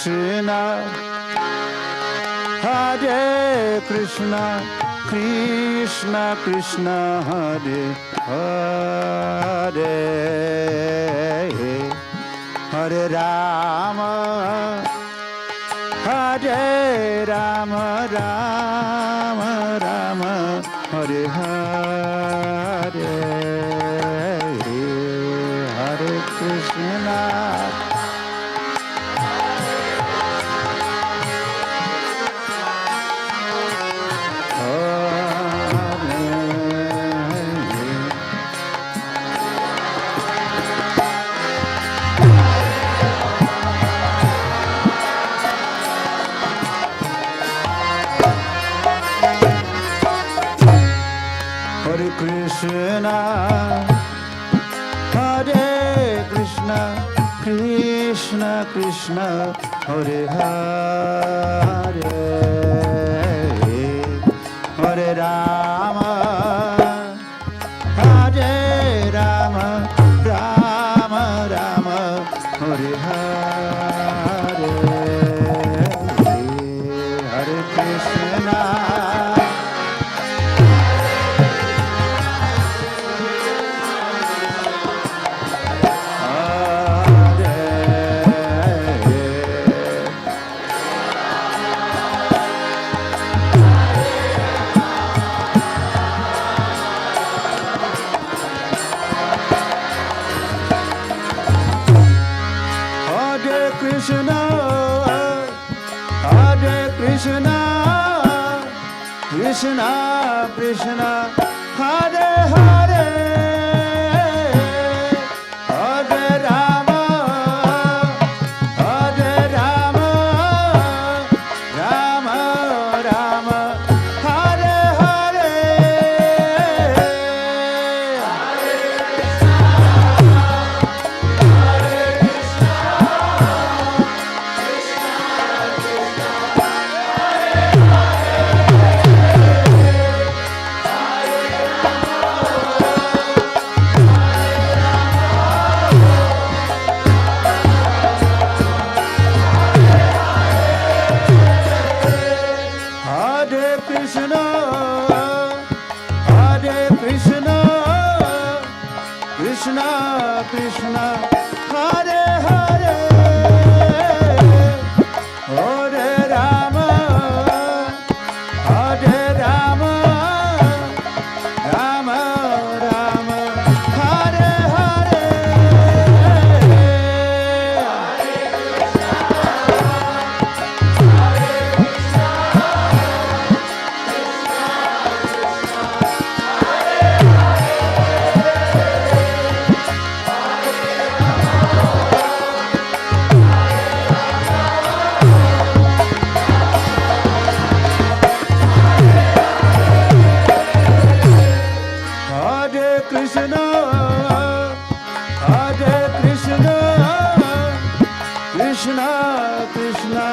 Krishna, Hare Krishna, Krishna Krishna, Hare Hare, Hare Rama, Hare Rama, Rama Rama, Hare Hare, Hare Krishna. Hare Krishna, Hare Krishna, Krishna Krishna, Hare Hare, Hare Rama, Hare Rama, Rama Rama, Hare Hare, Hare Krishna. Krishna, Hare Krishna, Krishna Krishna, Hare Hare, Hare Rama, Hare Rama, Rama Rama, Hare Hare, Hare Krishna, Hare Krishna, Krishna Krishna, Hare Hare, Hare Rama, Hare Rama, Rama Rama, Hare Hare. Hare Krishna, Hare Krishna, Krishna Krishna,